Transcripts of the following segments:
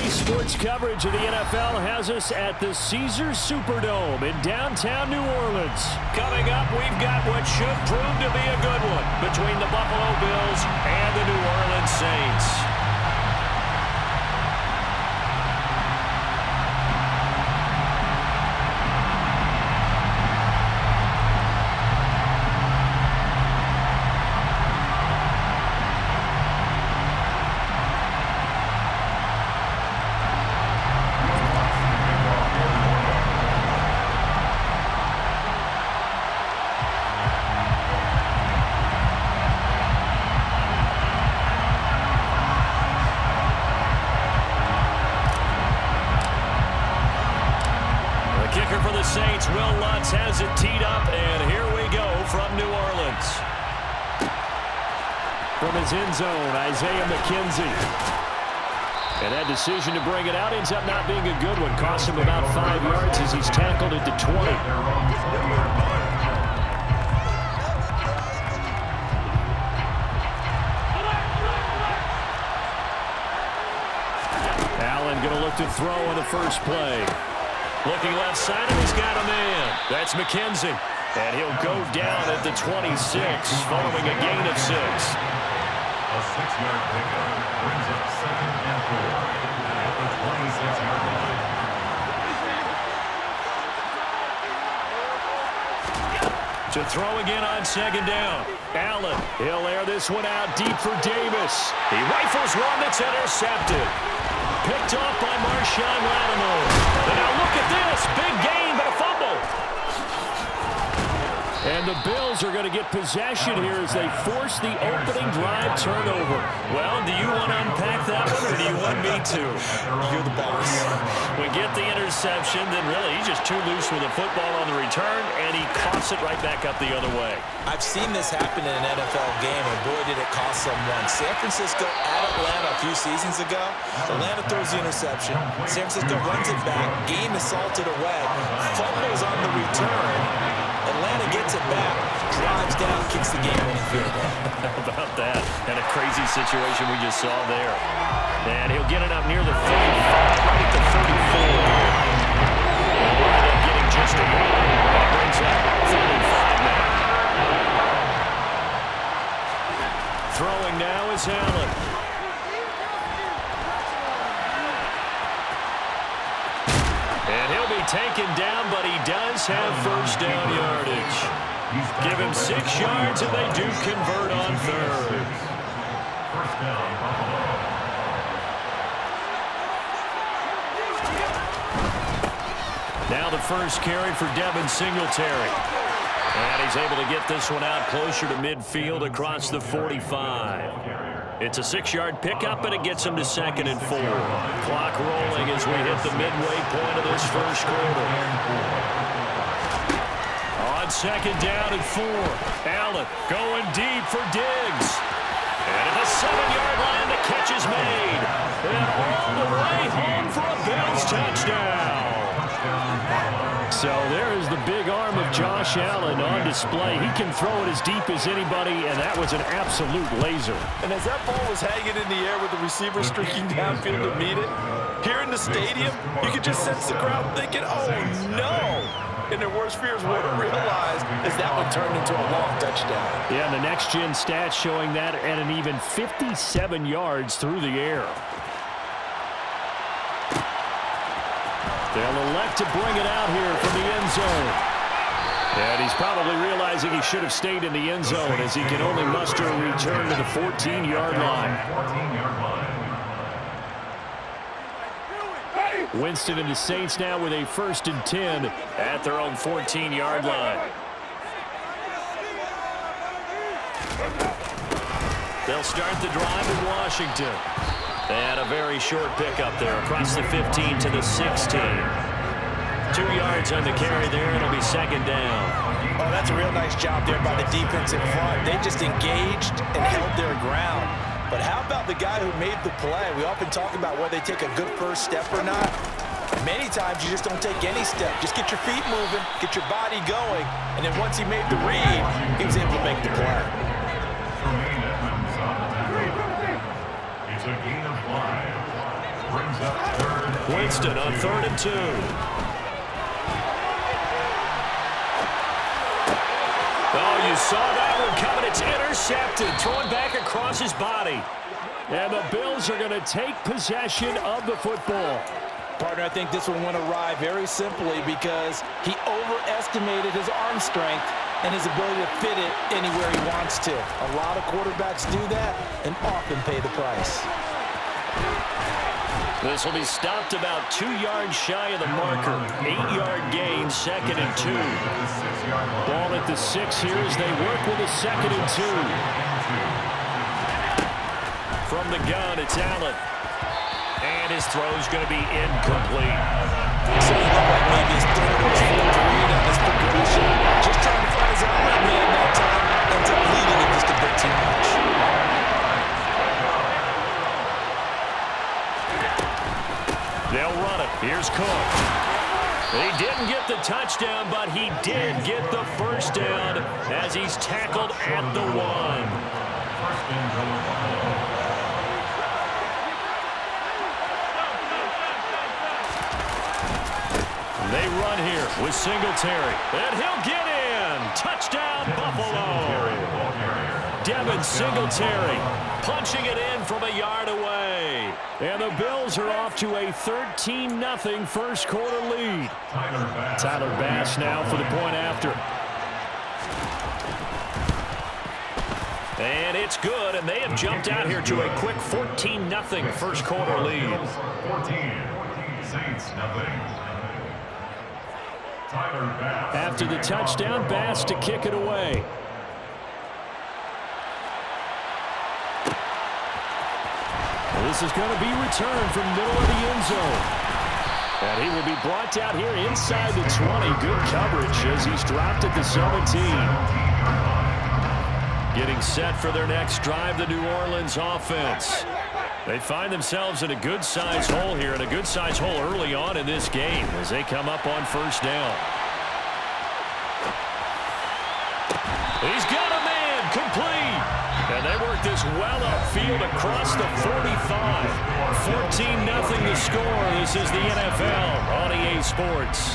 Today's sports coverage of the NFL has us at the Caesars Superdome in downtown New Orleans. Coming up, we've got what should prove to be a good one between the Buffalo Bills and the New Orleans Saints. Kicker for the Saints, Will Lutz has it teed up, and here we go from New Orleans. From his end zone, Isaiah McKenzie. And that decision to bring it out ends up not being a good one. Cost him about 5 yards as he's tackled at the 20. Allen going to look to throw on the first play. Looking left side, and he's got a man. That's McKenzie. And he'll go down at the 26 following a gain of 6. A 6-yard pickup brings up 2nd and 4 at the 26-yard line. To throw again on 2nd down. Allen, he'll air this one out deep for Davis. He rifles one that's intercepted. Picked off by Marshawn Lattimore. And now look at this. Big gain, but a fumble. And the Bills are going to get possession here as they force the opening drive turnover. Well, do you want to unpack that one, or do you want me to? You're the boss. We get the interception, then really he's just too loose with the football on the return, and he coughs it right back up the other way. I've seen this happen in an NFL game, and boy, did it cost someone. San Francisco at Atlanta a few seasons ago. Atlanta throws the interception. San Francisco runs it back. Game is salted away. Fumbles on the return. Atlanta gets it back, drives down, kicks the game-winning field goal. How about that? And a crazy situation we just saw there. And he'll get it up near the 35, right at the 34. And we'll end up getting just a yard. That brings up 35 now. Throwing now is Allen. And he'll be taken down, but he does have first down yardage. Give him 6 yards, and they do convert on 3rd. First down, Buffalo. Now the first carry for Devin Singletary. And he's able to get this one out closer to midfield across the 45. It's a 6-yard pickup, and it gets him to 2nd and 4. Clock rolling as we hit the midway point of this first quarter. On 2nd down and 4. Allen going deep for Diggs. And at the 7-yard line, the catch is made. And all the way home for a Bills touchdown. So there is the big arm of Josh Allen on display. He can throw it as deep as anybody, and that was an absolute laser. And as that ball was hanging in the air with the receiver streaking downfield to meet it, here in the stadium, you could just sense the crowd thinking, oh, no. And their worst fears would have realized as that one turned into a long touchdown. Yeah, and the next-gen stats showing that at an even 57 yards through the air. They'll elect to bring it out here from the end zone. And he's probably realizing he should have stayed in the end zone as he can only muster a return to the 14-yard line. Winston and the Saints now with a 1st and 10 at their own 14-yard line. They'll start the drive in Washington. And a very short pickup there across the 15 to the 16. 2 yards on the carry there. It'll be 2nd down. Oh, that's a real nice job there by the defense in front. They just engaged and held their ground. But how about the guy who made the play? We often talk about whether they take a good first step or not. Many times you just don't take any step. Just get your feet moving, get your body going, and then once he made the read, he was able to make the play. It's a gain of 5. brings up third. Winston on 3rd and 2. Oh, you saw that one coming. It's intercepted. Throwing back across his body. And the Bills are going to take possession of the football. Partner, I think this one went awry very simply because he overestimated his arm strength and his ability to fit it anywhere he wants to. A lot of quarterbacks do that and often pay the price. This will be stopped about 2 yards shy of the marker. 8-yard gain, 2nd and 2. Ball at the 6 here as they work with a 2nd and 2. From the gun, it's Allen. And his throw's going to be incomplete. So he looked like maybe his third or his fourth read on this progression. Just trying to find his outlet man that time. Ends up leading him just a bit too much. They'll run it. Here's Cook. He didn't get the touchdown, but he did get the first down as he's tackled at the 1. First and goal. They run here with Singletary. And he'll get in. Touchdown, Buffalo. Devin Singletary punching it in from a yard away. And the Bills are off to a 13-0 first quarter lead. Tyler Bass now for the point after. And it's good, and they have jumped out here to a quick 14-0 first quarter lead. 14, Saints nothing. After the touchdown, Bass to kick it away. This is going to be returned from middle of the end zone. And he will be brought down here inside the 20. Good coverage as he's dropped at the 17. Getting set for their next drive, the New Orleans offense. They find themselves in a good-sized hole here, and a good-sized hole early on in this game as they come up on first down. He's got a man, complete. And they work this well upfield across the 45. 14-0 the score. This is the NFL on EA Sports.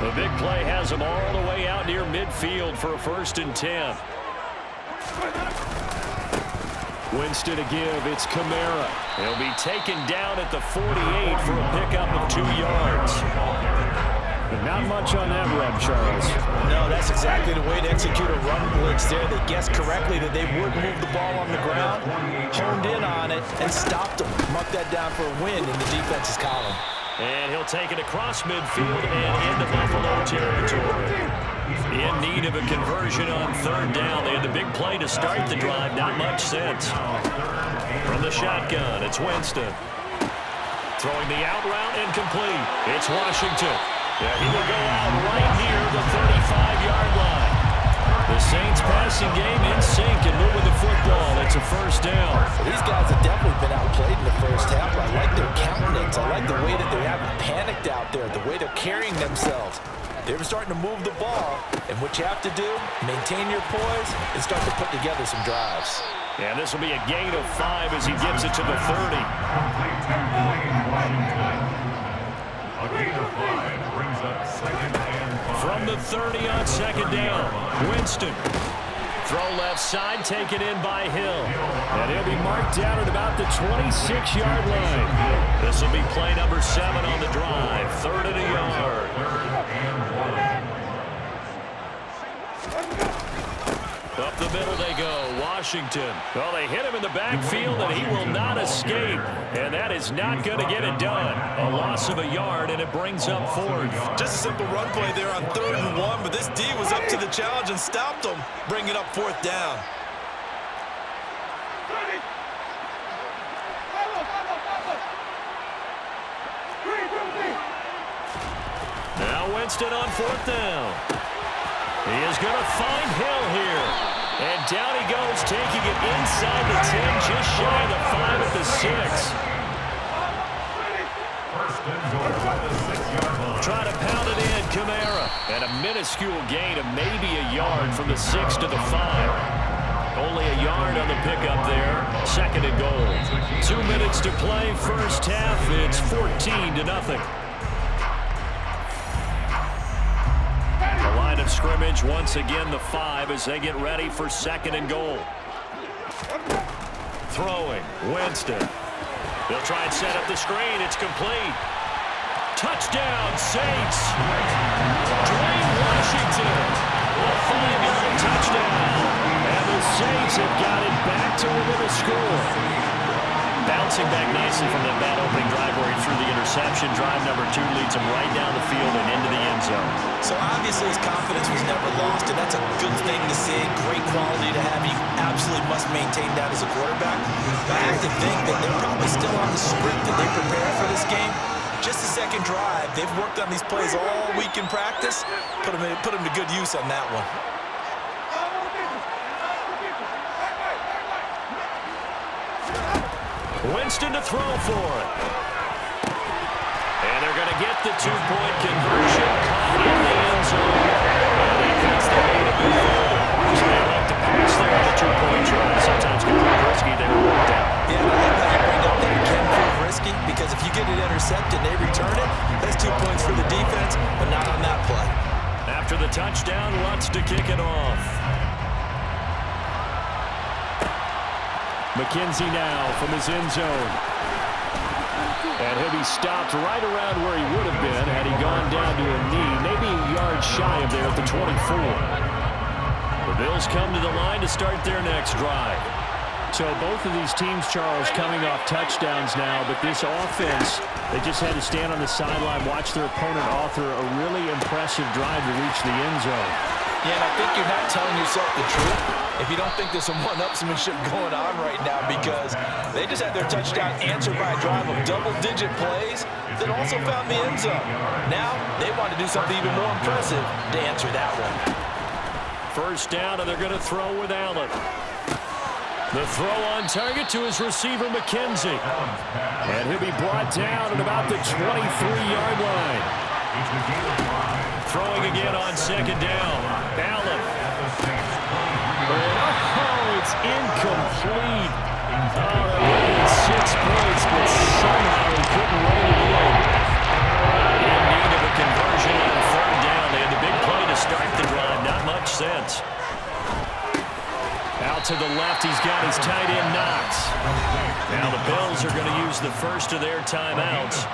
The big play has him all the way out near midfield for a 1st and 10. Winston to give. It's Kamara. He'll be taken down at the 48 for a pickup of 2 yards. Not much on that run, Charles. No, that's exactly the way to execute a run blitz there. They guessed correctly that they would move the ball on the ground, honed in on it, and stopped them. Mark that down for a win in the defense's column. And he'll take it across midfield and into Buffalo territory. In need of a conversion on 3rd down. They had the big play to start the drive. Not much sense. From the shotgun, it's Winston. Throwing the out route, incomplete. It's Washington. Yeah, he will go out right near the 35-yard line. The Saints passing game in sync and moving the football. It's a 1st down. These guys have definitely been outplayed in the first half. I like their countenance. I like the way that they haven't panicked out there, the way they're carrying themselves. They're starting to move the ball, and what you have to do, maintain your poise and start to put together some drives. And this will be a gain of 5 as he gets it to the 30. A gain of 5 brings up 2nd and 5. From the 30 on 2nd down, Winston. Throw left side, taken in by Hill. And he'll be marked down at about the 26-yard line. This will be play number 7 on the drive. 3rd and a yard. Up the middle they go, Washington. Well, they hit him in the backfield, and he will not escape. And that is not going to get it done. A loss of a yard, and it brings up 4th. Just a simple run play there on 3rd and 1, but this D was up to the challenge and stopped him, bringing up 4th down. Now Winston on 4th down. He is going to find Hill here. And down he goes, taking it inside the 10, just shy of the 5 at the 6. First and goal at the 6-yard line. Try to pound it in, Kamara. And a minute minuscule gain of maybe a yard from the 6 to the 5. Only a yard on the pickup there. 2nd and goal. 2 minutes to play. First half, it's 14-0. The line of scrimmage, once again, the 5 as they get ready for 2nd and goal. Throwing, Winston. They'll try and set up the screen. It's complete. Touchdown, Saints. Dwayne Washington. A 5-yard touchdown. And the Saints have got it back to within a score. Bouncing back nicely from that bad opening drive where he threw the interception. Drive number 2 leads him right down the field and into the end zone. So obviously his confidence was never lost, and that's a good thing to see. Great quality to have. He absolutely must maintain that as a quarterback. But I have to think that they're probably still on the script that they prepared for this game. Just the second drive. They've worked on these plays all week in practice. Put them to good use on that one. Winston to throw for it. And they're going to get the 2-point conversion in the end zone. And that cuts the lead a bit further. So they like to pass there on the 2-point try. Sometimes can prove risky. They were worked out. Yeah, I love how you bring up that it can prove risky, because if you get it intercepted and they return it, that's 2 points for the defense, but not on that play. After the touchdown, Lutz to kick it off. McKenzie now from his end zone. And he'll be stopped right around where he would have been had he gone down to a knee, maybe a yard shy of there at the 24. The Bills come to the line to start their next drive. So both of these teams, Charles, coming off touchdowns now, but this offense, they just had to stand on the sideline, watch their opponent author a really impressive drive to reach the end zone. Yeah, and I think you're not telling yourself the truth if you don't think there's some one-upsmanship going on right now, because they just had their touchdown answered by a drive of double-digit plays that also found the end zone. Now they want to do something even more impressive to answer that one. First down, and they're going to throw with Allen. The throw on target to his receiver, McKenzie. And he'll be brought down at about the 23-yard line. Throwing again on 2nd down. Allen. Oh, it's incomplete. Oh, that would have been 6 points, but somehow he couldn't run it in. In need of a conversion on 3rd down. They had the big play to start the drive. Not much sense. Out to the left, he's got his tight end Knox. Now the Bills are going to use the first of their timeouts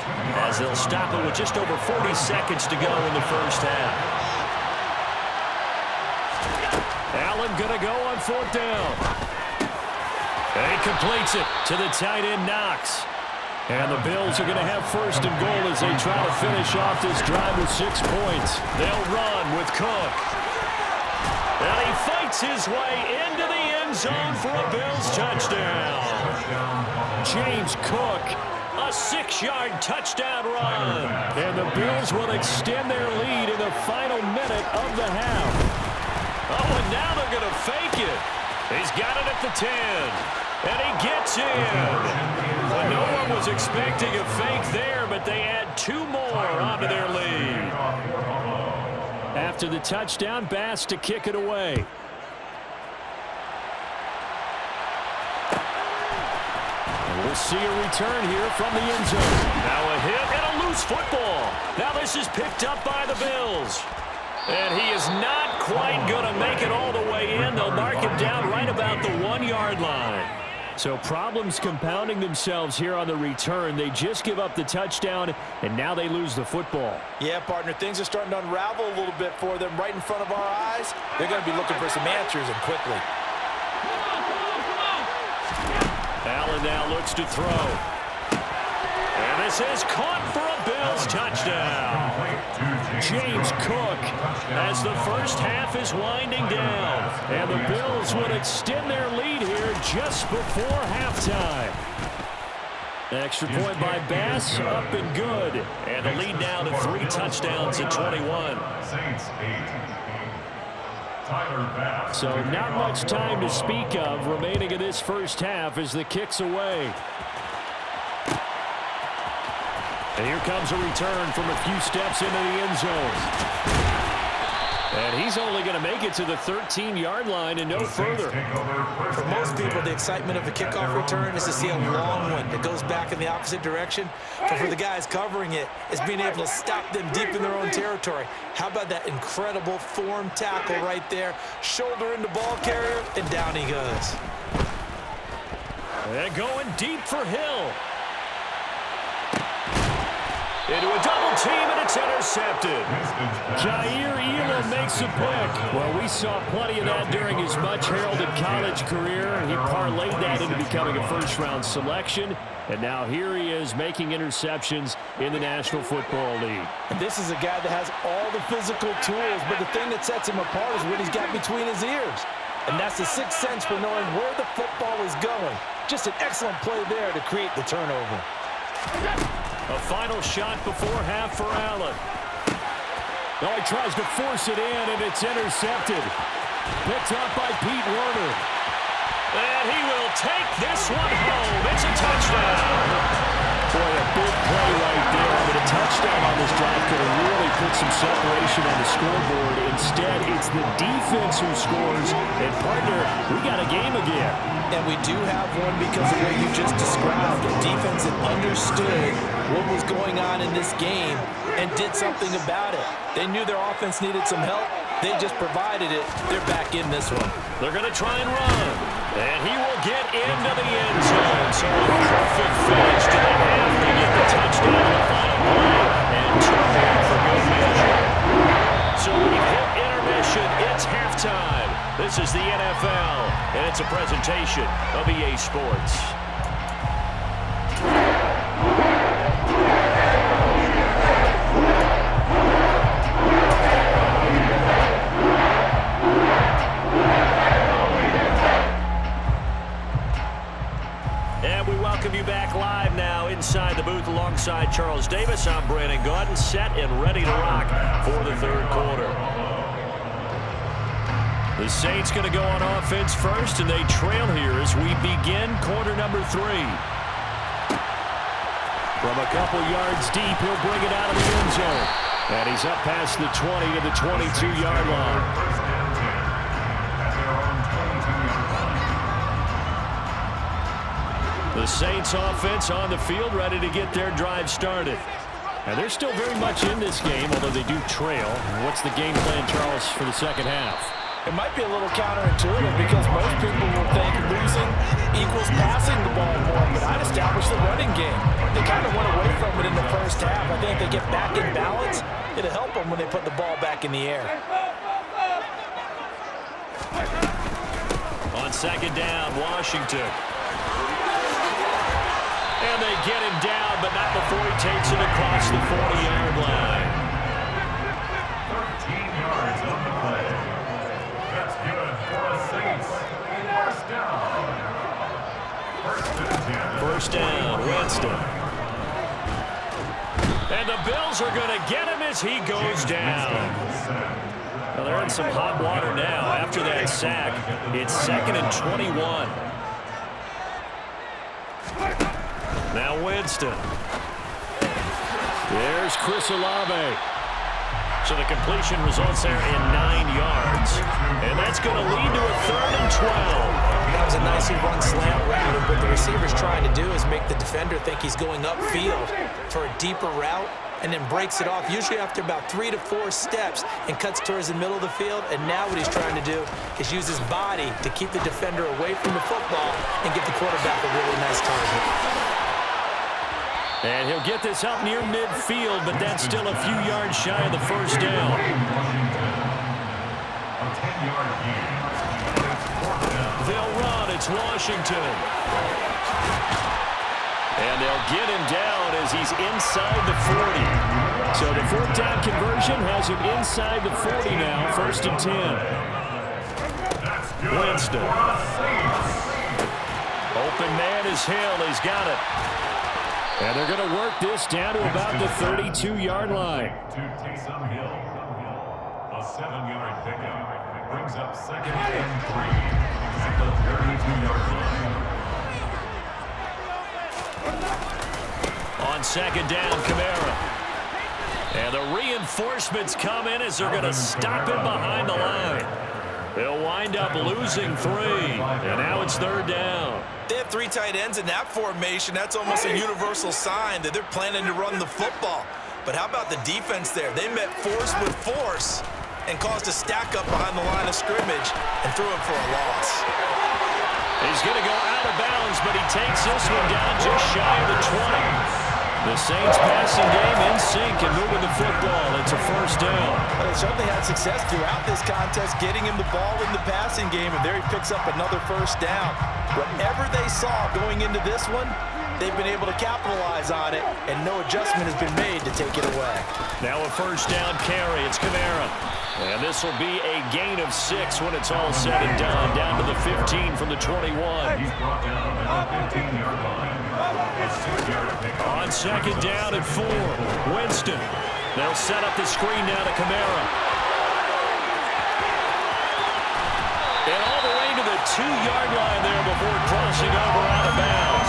as they'll stop it with just over 40 seconds to go in the first half. Allen going to go on 4th down. And he completes it to the tight end Knox. And the Bills are going to have 1st and goal as they try to finish off this drive with 6 points. They'll run with Cook. And he fights his way into the end zone for a Bills touchdown. James Cook, a 6-yard touchdown run. And the Bills will extend their lead in the final minute of the half. Oh, and now they're going to fake it. He's got it at the 10. And he gets in. Well, no one was expecting a fake there, but they add 2 more onto their lead. After the touchdown, Bass to kick it away. And we'll see a return here from the end zone. Now a hit and a loose football. Now this is picked up by the Bills. And he is not quite going to make it all the way in. They'll mark him down right about the 1-yard line. So problems compounding themselves here on the return. They just give up the touchdown, and now they lose the football. Yeah, partner, things are starting to unravel a little bit for them right in front of our eyes. They're going to be looking for some answers, and quickly. Allen now looks to throw. And this is caught for a Bills touchdown. James Cook as the first half is winding down. And the Bills would extend their lead here just before halftime. Extra point by Bass, up and good. And the lead now to 3 touchdowns at 21. So not much time to speak of remaining in this first half as the kick's away. And here comes a return from a few steps into the end zone. And he's only going to make it to the 13-yard line and no further. For most people, the excitement of a kickoff return is to see a long one that goes back in the opposite direction. But for the guys covering it, it's being able to stop them deep in their own territory. How about that incredible form tackle right there? Shoulder in the ball carrier, and down he goes. And going deep for Hill. Into a double team, and it's intercepted. Jair Elam makes a pick. Well, we saw plenty of that during his much-heralded college career. He parlayed that into becoming a first-round selection. And now here he is making interceptions in the National Football League. And this is a guy that has all the physical tools, but the thing that sets him apart is what he's got between his ears. And that's the sixth sense for knowing where the football is going. Just an excellent play there to create the turnover. A final shot before half for Allen. Now he tries to force it in, and it's intercepted. Picked up by Pete Werner. And he will take this one home. It's a touchdown. Boy, a big play right there. But a touchdown on this drive could have really put some separation on the scoreboard. Instead, it's the defense who scores. And, partner, we got a game again. And we do have one because of what you just described. A defense that understood what was going on in this game and did something about it. They knew their offense needed some help. They just provided it. They're back in this one. They're going to try and run. And he will get into the end zone. So a perfect finish to the half to get the touchdown on the final play. And turn for good measure. So we've hit intermission. It's halftime. This is the NFL, and it's a presentation of EA Sports. And we welcome you back live now inside the booth alongside Charles Davis. I'm Brandon Gaudin, set and ready to rock for the third quarter. The Saints going to go on offense first, and they trail here as we begin quarter number 3. From a couple yards deep, he'll bring it out of the end zone. And he's up past the 20 to the 22-yard line. The Saints offense on the field, ready to get their drive started. And they're still very much in this game, although they do trail. What's the game plan, Charles, for the second half? It might be a little counterintuitive because most people will think losing equals passing the ball more, but I'd establish the running game. They kind of went away from it in the first half. I think if they get back in balance, it'll help them when they put the ball back in the air. On second down, Washington. And they get him down, but not before he takes it across the 40-yard line. 13 yards on the play. That's good for the Saints. First down. Winston. And the Bills are going to get him as he goes down. Well, they're in some hot water now after that sack. It's 2nd and 21. Now Winston. There's Chris Olave. So the completion results there in 9 yards. And that's going to lead to a 3rd and 12. That was a nicely run slant route. And what the receiver's trying to do is make the defender think he's going upfield for a deeper route and then breaks it off, usually after about 3 to 4 steps, and cuts towards the middle of the field. And now what he's trying to do is use his body to keep the defender away from the football and give the quarterback a really nice target. And he'll get this up near midfield, but that's still a few yards shy of the first down. They'll run. It's Washington. And they'll get him down as he's inside the 40. So the 4th down conversion has him inside the 40 now, 1st and 10. Winston. Open man is Hill. He's got it. And they're going to work this down to about the 32-yard line. To Taysom Hill. A 7-yard pickup brings up 2nd and 3 at the 32-yard line. On 2nd down, Kamara. And the reinforcements come in as they're going to stop him behind the line. They'll wind up losing 3. And now it's 3rd down. They have 3 tight ends in that formation. That's almost a universal sign that they're planning to run the football. But how about the defense there? They met force with force and caused a stack up behind the line of scrimmage and threw him for a loss. He's going to go out of bounds, but he takes this one down just shy of the 20. The Saints passing game in sync and moving the football. It's a 1st down. Well, they certainly had success throughout this contest, getting him the ball in the passing game, and there he picks up another 1st down. Whatever they saw going into this one, they've been able to capitalize on it, and no adjustment has been made to take it away. Now a 1st down carry. It's Kamara. And this will be a gain of 6 when it's all said and done. Down to the 15 from the 21. He's brought down at the 15-yard line. It's 2-yard pickup. On 2nd down at 4. Winston. They'll set up the screen now to Kamara. And all the way to the 2-yard line there before crossing over out of bounds.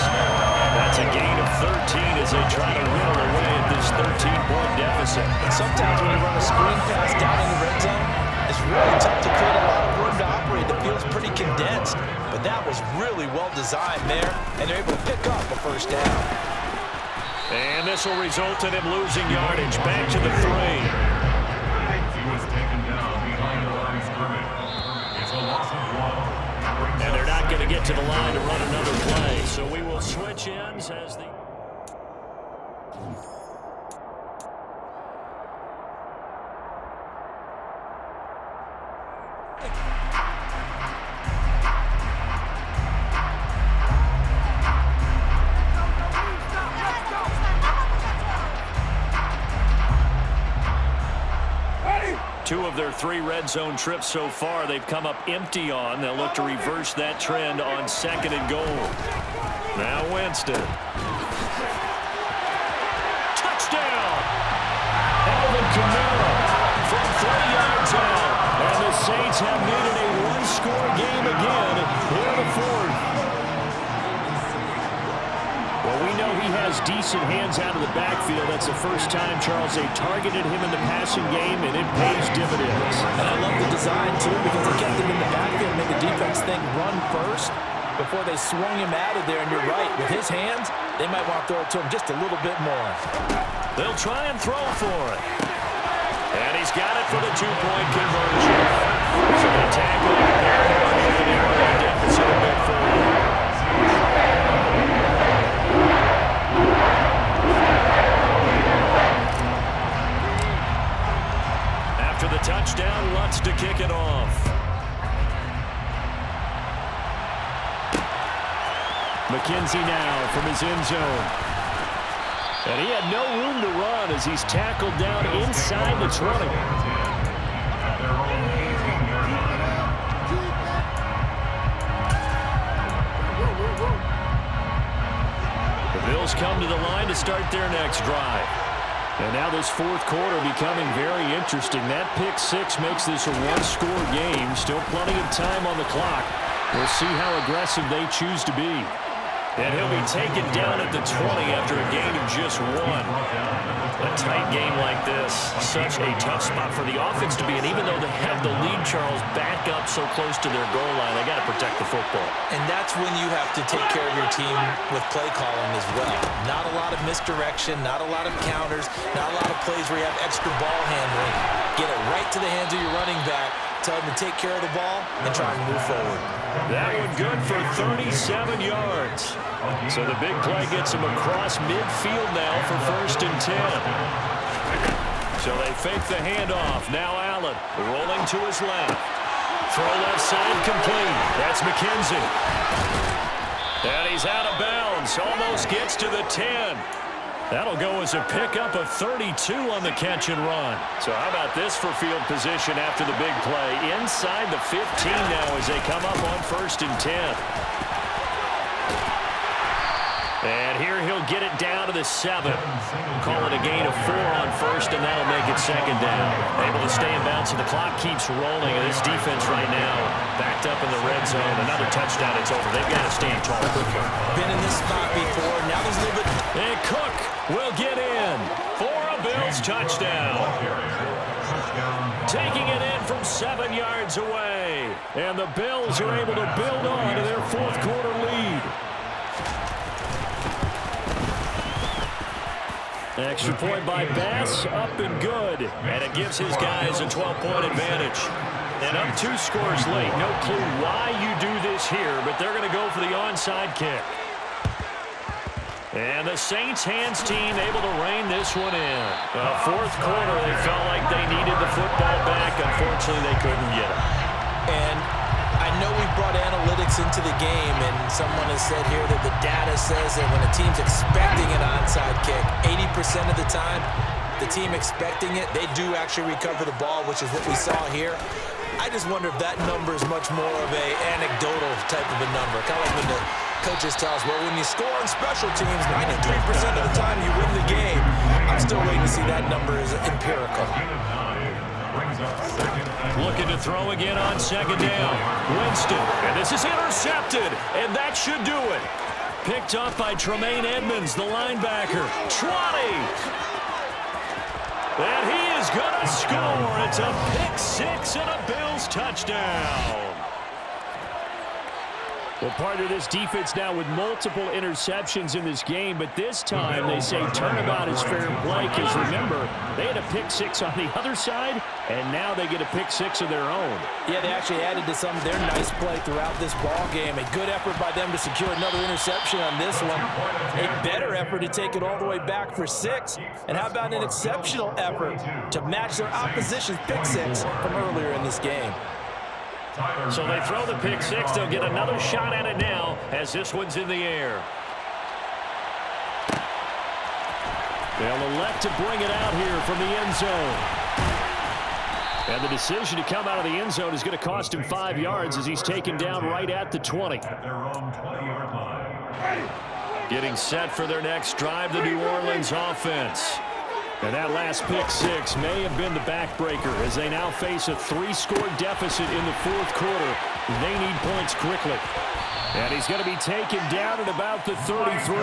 That's a gain of 13 as they try to whittle away at this 13-point deficit. And sometimes when you run a screen pass down in the red zone, it's really tough to create a lot of room to operate. The field's pretty condensed, but that was really well designed there, and they're able to pick up a 1st down. And this will result in him losing yardage. Back to the 3. He was taken down behind the line of scrimmage. It's a loss of 1. And they're not going to get to the line to run another play. So we will switch ends as the... Two of their 3 red zone trips so far, they've come up empty on. They'll look to reverse that trend on 2nd and goal. Now Winston. Touchdown! Alvin Kamara from 3 yards out. And the Saints have needed a 1-score game again here in the 4th. Well, we know he has decent hands out of the backfield. That's the first time, Charles, they targeted him in the passing game, and it pays dividends. And I love the design, too, because they kept him in the backfield and made the defense think run first before they swung him out of there. And you're right, with his hands, they might want to throw it to him just a little bit more. They'll try and throw for it. And he's got it for the 2-point conversion. So the tackle there, and they're deficit of midfield. After the touchdown, Lutz to kick it off. McKenzie now from his end zone. And he had no room to run as he's tackled down inside the 20. The Bills come to the line to start their next drive. And now this 4th quarter becoming very interesting. That pick 6 makes this a 1-score game. Still plenty of time on the clock. We'll see how aggressive they choose to be. And he'll be taken down at the 20 after a gain of just 1. A tight game like this, such a tough spot for the offense to be in. Even though they have the lead, Charles, back up so close to their goal line, they got to protect the football. And that's when you have to take care of your team with play calling as well. Not a lot of misdirection, not a lot of counters, not a lot of plays where you have extra ball handling. Get it right to the hands of your running back, tell him to take care of the ball, and try and move forward. That one good for 37 yards. So the big play gets him across midfield now for 1st and 10. So they fake the handoff. Now Allen rolling to his left. Throw left side complete. That's McKenzie. And he's out of bounds. Almost gets to the 10. That'll go as a pickup of 32 on the catch and run. So how about this for field position after the big play? Inside the 15 now as they come up on 1st and 10. And here he'll get it down to the 7. Call it a gain of 4 on 1st, and that'll make it 2nd down. Able to stay in bounds, and the clock keeps rolling. And this defense right now backed up in the red zone. Another touchdown, it's over. They've got to stand tall. Been in this spot before. Now there's a little bit. And Cook will get in for a Bills touchdown. Taking it in from 7 yards away. And the Bills are able to build on to their fourth quarter lead. Extra point by Bass, up and good. And it gives his guys a 12-point advantage. And up 2 scores late. No clue why you do this here, but they're going to go for the onside kick. And the Saints hands team able to rein this one in. Fourth quarter, they felt like they needed the football back. Unfortunately, they couldn't get it. And I know we've brought analytics into the game, and someone has said here that the data says that when a team's expecting an onside kick, 80% of the time, the team expecting it, they do actually recover the ball, which is what we saw here. I just wonder if that number is much more of a anecdotal type of a number. Kind of like when the coaches tell us, well, when you score on special teams, 93% of the time you win the game. I'm still waiting to see that number is empirical. Looking to throw again on second down. Winston, and this is intercepted, and that should do it. Picked up by Tremaine Edmonds, the linebacker. 20. And he is going to score. It's a pick six and a Bills touchdown. Well, part of this defense now with multiple interceptions in this game, but this time they say turnabout is fair play because, remember, they had a pick six on the other side, and now they get a pick six of their own. Yeah, they actually added to some of their nice play throughout this ball game. A good effort by them to secure another interception on this one. A better effort to take it all the way back for 6. And how about an exceptional effort to match their opposition's pick six from earlier in this game? So they throw the pick six. They'll get another shot at it now as this one's in the air. They'll elect to bring it out here from the end zone. And the decision to come out of the end zone is going to cost him 5 yards as he's taken down right at the 20. Getting set for their next drive, the New Orleans offense. And that last pick six may have been the backbreaker as they now face a 3-score deficit in the fourth quarter. They need points quickly. And he's going to be taken down at about the 33.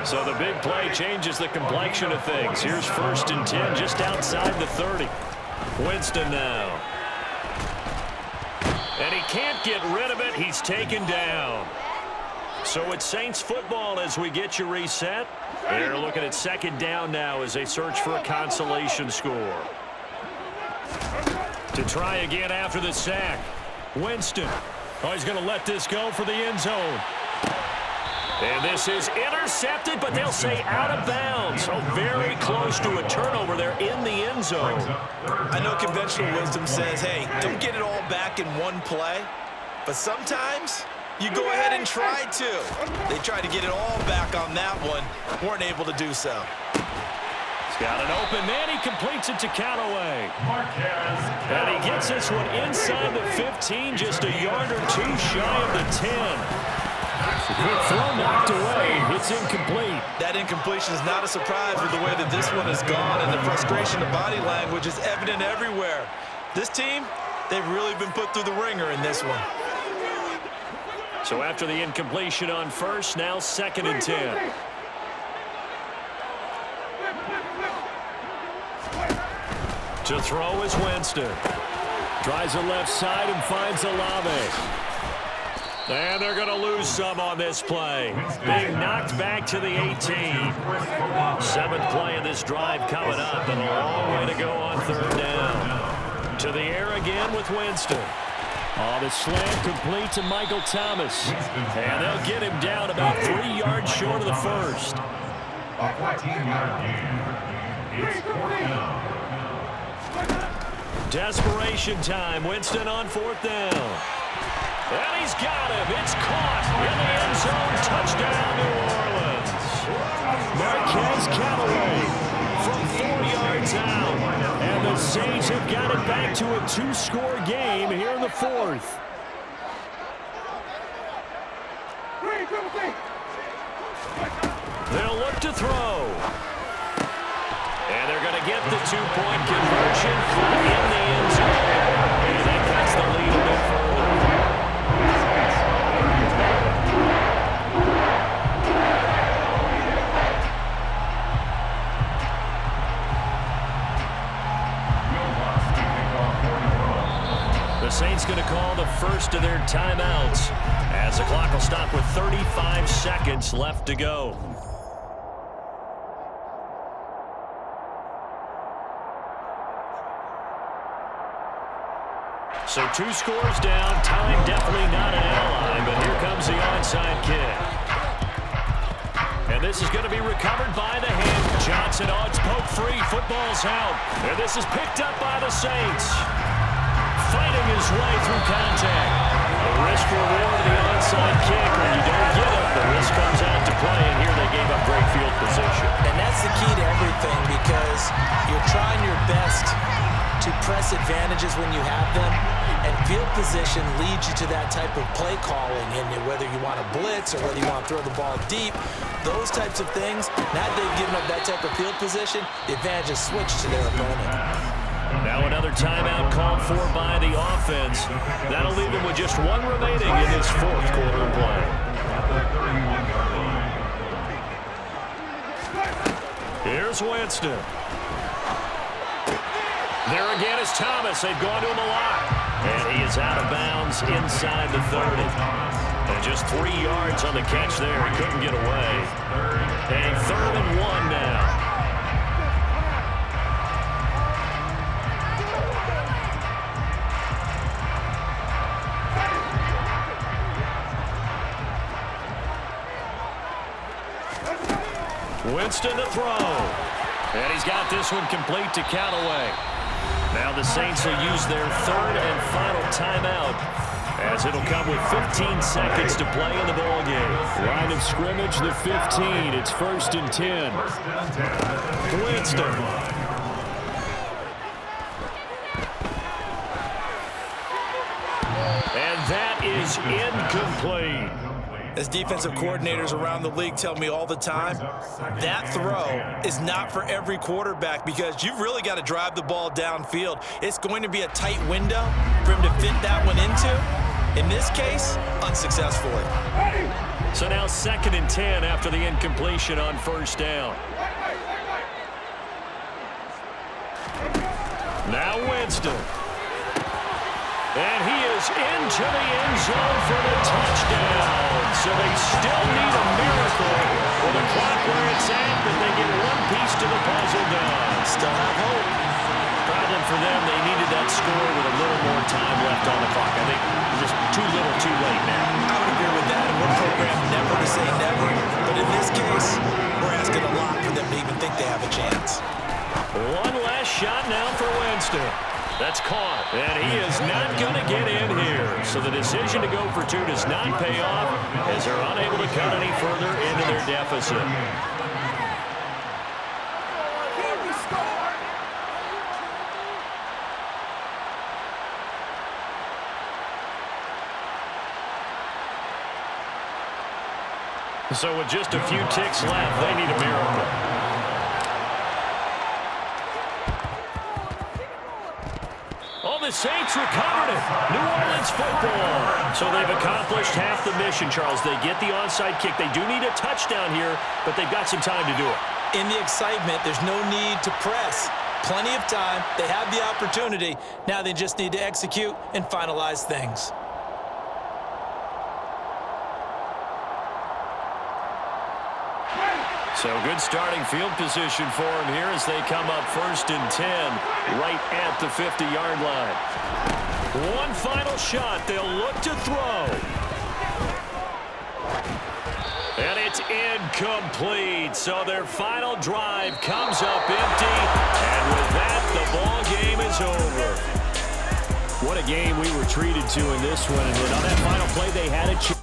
So the big play changes the complexion of things. Here's 1st and 10 just outside the 30. Winston now. And he can't get rid of it. He's taken down. So it's Saints football as we get you reset. They're looking at second down now as they search for a consolation score. To try again after the sack. Winston. Oh, he's going to let this go for the end zone. And this is intercepted, but they'll say out of bounds. So very close to a turnover there in the end zone. I know conventional wisdom says, hey, don't get it all back in one play. But sometimes you go ahead and try to. They tried to get it all back on that one. Weren't able to do so. He's got an open man. He completes it to Callaway. And he gets this one inside the 15, just a yard or two shy of the 10. Quick throw knocked away. It's incomplete. That incompletion is not a surprise with the way that this one has gone, and the frustration, the body language is evident everywhere. This team, they've really been put through the ringer in this one. So after the incompletion on first, now 2nd and 10. To throw is Winston. Tries the left side and finds Olave. And they're going to lose some on this play. Being knocked back to the 18. 7th play of this drive coming up, and a long way to go on 3rd down. To the air again with Winston. Oh, the slam complete to Michael Thomas. And they'll get him down about 3 yards short of the first. A 14-yard gain. It's 4th down. Desperation time. Winston on 4th down. And he's got him. It's caught in the end zone. Touchdown, New Orleans. Marquez Callaway from 4 yards out. And the Saints have got it back to a 2-score game here in the 4th. They'll look to throw. And they're going to get the 2-point conversion in the end zone. And that cuts the lead a bit further. Saints going to call the first of their timeouts as the clock will stop with 35 seconds left to go. So 2 scores down. Time definitely not an ally, but here comes the onside kick. And this is going to be recovered by the hand. Johnson, it's poke free. Football's out. And this is picked up by the Saints. Fighting his way through contact. A risk reward of the onside kick. When you don't get it, the risk comes out to play, and here they gave up great field position. And that's the key to everything, because you're trying your best to press advantages when you have them, and field position leads you to that type of play calling, and whether you want to blitz or whether you want to throw the ball deep, those types of things, now that they've given up that type of field position, the advantage is switched to their opponent. Now another timeout called for by the offense. That'll leave them with just 1 remaining in this 4th quarter play. Here's Winston. There again is Thomas. They've gone to him a lot. And he is out of bounds inside the 30. And just 3 yards on the catch there. He couldn't get away. And 3rd and 1 now. Winston to throw. And he's got this one complete to Callaway. Now the Saints will use their 3rd and final timeout, as it'll come with 15 seconds to play in the ballgame. Line of scrimmage, the 15. It's 1st and 10. Winston. And that is incomplete. As defensive coordinators around the league tell me all the time, that throw is not for every quarterback, because you've really got to drive the ball downfield. It's going to be a tight window for him to fit that one into. In this case, unsuccessfully. So now 2nd and 10 after the incompletion on 1st down. Now Winston. And he is into the end zone for the touchdown. So they still need a miracle with the clock where it's at, but they get 1 piece to the puzzle done. Still have hope. Problem for them, they needed that score with a little more time left on the clock. I think just too little too late now. I would agree with that, and we're programmed never to say never. But in this case, we're asking a lot for them to even think they have a chance. 1 last shot now for Winston. That's caught, and he is not going to get in here. So the decision to go for 2 does not pay off, as they're unable to cut any further into their deficit. So with just a few ticks left, they need a miracle. The Saints recovered it. New Orleans football. So they've accomplished half the mission, Charles. They get the onside kick. They do need a touchdown here, but they've got some time to do it. In the excitement, there's no need to press. Plenty of time. They have the opportunity. Now they just need to execute and finalize things. So good starting field position for them here as they come up 1st and 10 right at the 50-yard line. 1 final shot. They'll look to throw. And it's incomplete. So their final drive comes up empty. And with that, the ball game is over. What a game we were treated to in this one. And on that final play, they had a chance.